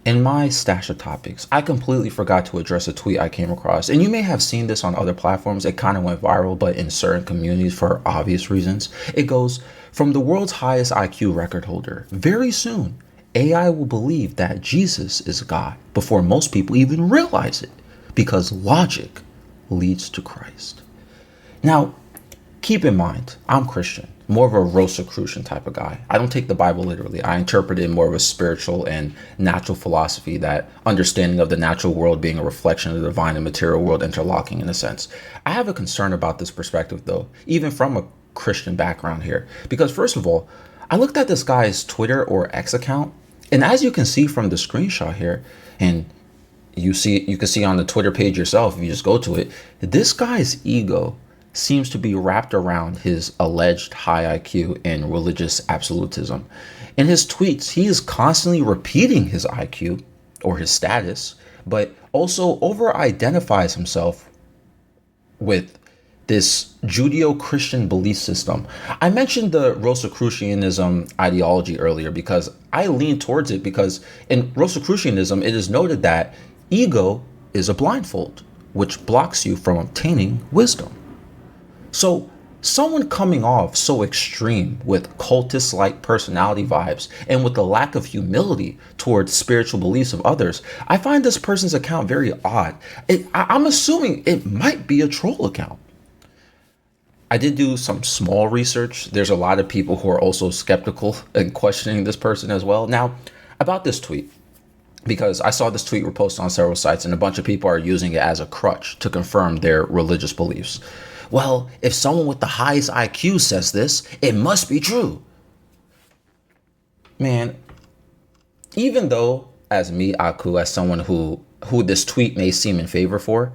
In my stash of topics, I completely forgot to address a tweet I came across. And you may have seen this on other platforms. It kind of went viral, but in certain communities for obvious reasons. It goes from the world's highest IQ record holder. Very soon, AI will believe that Jesus is God before most people even realize it because logic leads to Christ. Now, keep in mind, I'm Christian, more of a Rosicrucian type of guy. I don't take the Bible literally. I interpret it in more of a spiritual and natural philosophy, that understanding of the natural world being a reflection of the divine and material world interlocking in a sense. I have a concern about this perspective though, even from a Christian background here, because first of all, I looked at this guy's Twitter or X account, and as you can see from the screenshot here, and you can see on the Twitter page yourself if you just go to it, this guy's ego seems to be wrapped around his alleged high IQ and religious absolutism. In his tweets, he is constantly repeating his IQ or his status, but also over identifies himself with this Judeo-Christian belief system. I mentioned the Rosicrucianism ideology earlier because I lean towards it, because in Rosicrucianism, it is noted that ego is a blindfold, which blocks you from obtaining wisdom. So, someone coming off so extreme with cultist like personality vibes and with the lack of humility towards spiritual beliefs of others, I find this person's account very odd. I'm assuming it might be a troll account. I did do some small research. There's a lot of people who are also skeptical and questioning this person as well. Now, about this tweet, because I saw this tweet reposted on several sites and a bunch of people are using it as a crutch to confirm their religious beliefs. Well, if someone with the highest IQ says this, it must be true. Man, even though as me, Aku, as someone who this tweet may seem in favor for,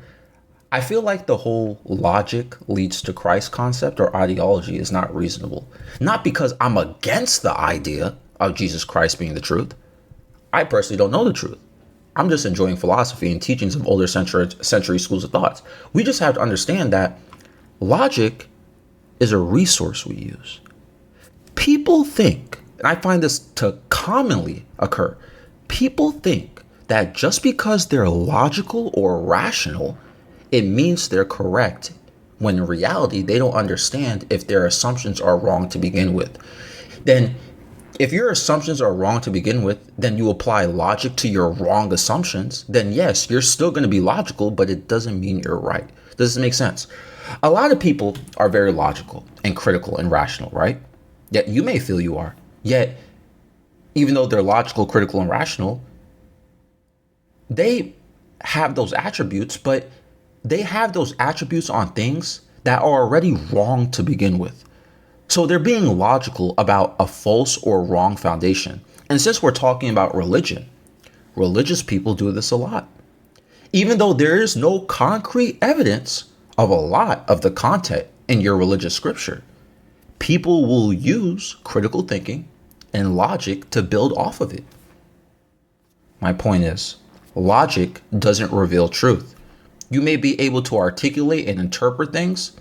I feel like the whole logic leads to Christ concept or ideology is not reasonable. Not because I'm against the idea of Jesus Christ being the truth. I personally don't know the truth. I'm just enjoying philosophy and teachings of older century schools of thoughts. We just have to understand that logic is a resource we use. People think, and I find this to commonly occur, people think that just because they're logical or rational, it means they're correct, when in reality, they don't understand if their assumptions are wrong to begin with. Then, if your assumptions are wrong to begin with, then you apply logic to your wrong assumptions, then yes, you're still going to be logical, but it doesn't mean you're right. Does this make sense? A lot of people are very logical and critical and rational, right? Yet you may feel you are. Yet, even though they're logical, critical, and rational, they have those attributes, but they have those attributes on things that are already wrong to begin with. So they're being logical about a false or wrong foundation. And since we're talking about religion, religious people do this a lot. Even though there is no concrete evidence of a lot of the content in your religious scripture, people will use critical thinking and logic to build off of it. My point is, logic doesn't reveal truth. You may be able to articulate and interpret things,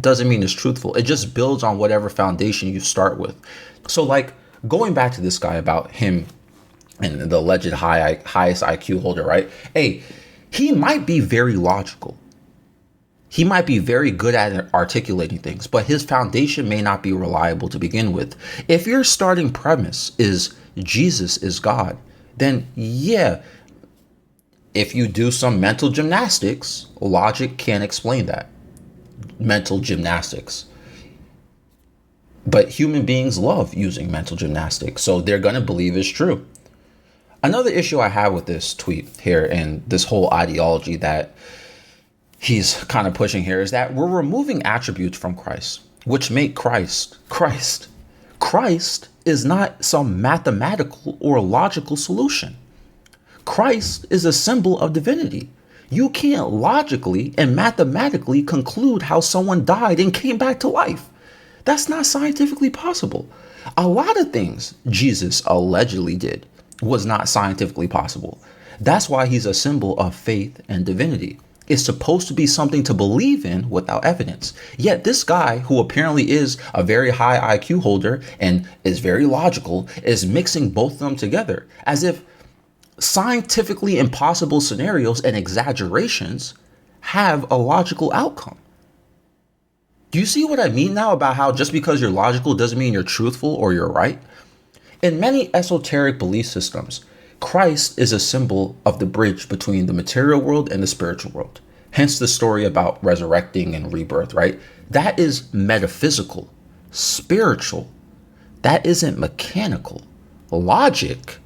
doesn't mean it's truthful. It just builds on whatever foundation you start with. So like going back to this guy about him and the alleged highest IQ holder, right? Hey, he might be very logical. He might be very good at articulating things, but his foundation may not be reliable to begin with. If your starting premise is Jesus is God, then yeah, if you do some mental gymnastics, logic can't explain that. Mental gymnastics. But human beings love using mental gymnastics, so they're going to believe it's true. Another issue I have with this tweet here and this whole ideology that he's kind of pushing here is that we're removing attributes from Christ, which make Christ Christ. Christ is not some mathematical or logical solution. Christ is a symbol of divinity. You can't logically and mathematically conclude how someone died and came back to life. That's not scientifically possible. A lot of things Jesus allegedly did was not scientifically possible. That's why he's a symbol of faith and divinity. It's supposed to be something to believe in without evidence. Yet this guy, who apparently is a very high IQ holder and is very logical, is mixing both of them together as if scientifically impossible scenarios and exaggerations have a logical outcome. Do you see what I mean now about how just because you're logical doesn't mean you're truthful or you're right? In many esoteric belief systems, Christ is a symbol of the bridge between the material world and the spiritual world. Hence the story about resurrecting and rebirth, right? That is metaphysical, spiritual. That isn't mechanical. Logic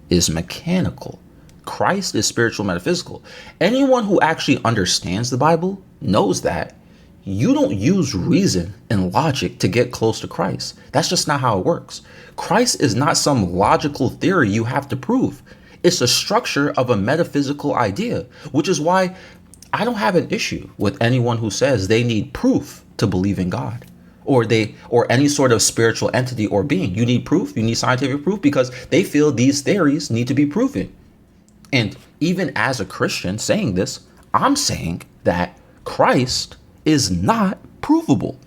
is mechanical. Christ is spiritual, metaphysical. Anyone who actually understands the Bible knows that you don't use reason and logic to get close to Christ. That's just not how it works. Christ is not some logical theory you have to prove. It's a structure of a metaphysical idea, which is why I don't have an issue with anyone who says they need proof to believe in God or any sort of spiritual entity or being. You need proof, you need scientific proof because they feel these theories need to be proven. And even as a Christian saying this, I'm saying that Christ is not provable.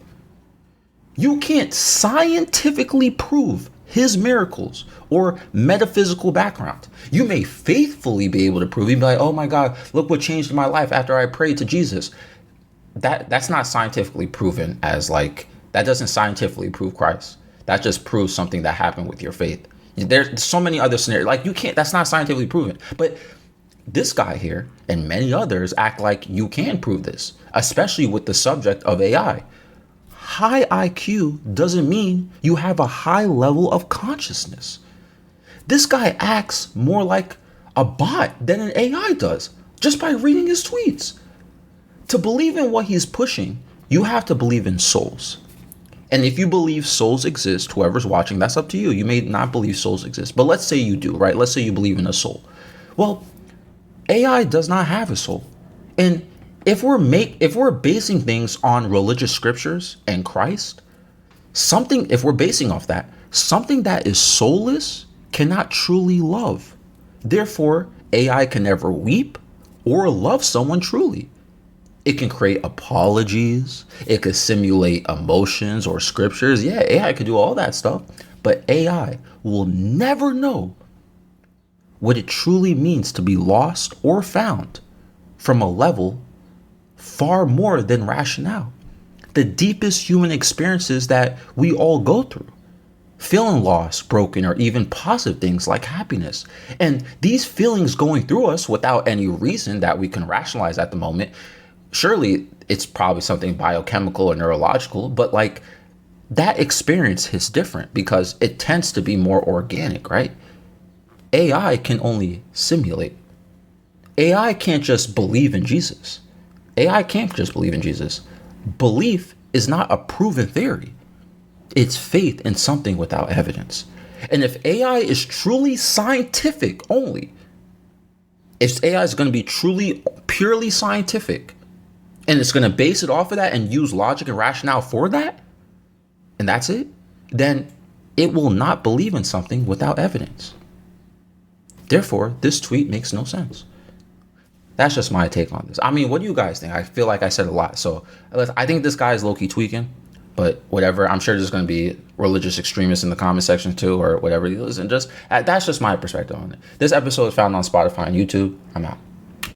You can't scientifically prove his miracles or metaphysical background. You may faithfully be able to prove. You'd be like, oh my God, look what changed my life after I prayed to Jesus. That's not scientifically proven as like, that doesn't scientifically prove Christ. That just proves something that happened with your faith. There's so many other scenarios. Like you can't, that's not scientifically proven. But this guy here and many others act like you can prove this, especially with the subject of AI. High IQ doesn't mean you have a high level of consciousness. This guy acts more like a bot than an AI does just by reading his tweets. To believe in what he's pushing, you have to believe in souls. And if you believe souls exist, whoever's watching, that's up to you. You may not believe souls exist, but let's say you do, right? Let's say you believe in a soul. Well, AI does not have a soul. And if we're basing things on religious scriptures and Christ, if we're basing off that, something that is soulless cannot truly love. Therefore, AI can never weep or love someone truly. It can create apologies. It could simulate emotions or scriptures. Yeah, AI could do all that stuff, but AI will never know what it truly means to be lost or found from a level far more than rationale. The deepest human experiences that we all go through, feeling lost, broken, or even positive things like happiness. And these feelings going through us without any reason that we can rationalize at the moment, surely it's probably something biochemical or neurological, but like that experience is different because it tends to be more organic, right? AI can only simulate. AI can't just believe in Jesus. AI can't just believe in Jesus. Belief is not a proven theory. It's faith in something without evidence. And if AI is truly scientific only, if AI is going to be truly, purely scientific, and it's going to base it off of that and use logic and rationale for that, and that's it, then it will not believe in something without evidence. Therefore, this tweet makes no sense. That's just my take on this. I mean, what do you guys think? I feel like I said a lot. So I think this guy is low-key tweaking, but whatever. I'm sure there's going to be religious extremists in the comment section too, or whatever. And just that's just my perspective on it. This episode is found on Spotify and YouTube. I'm out.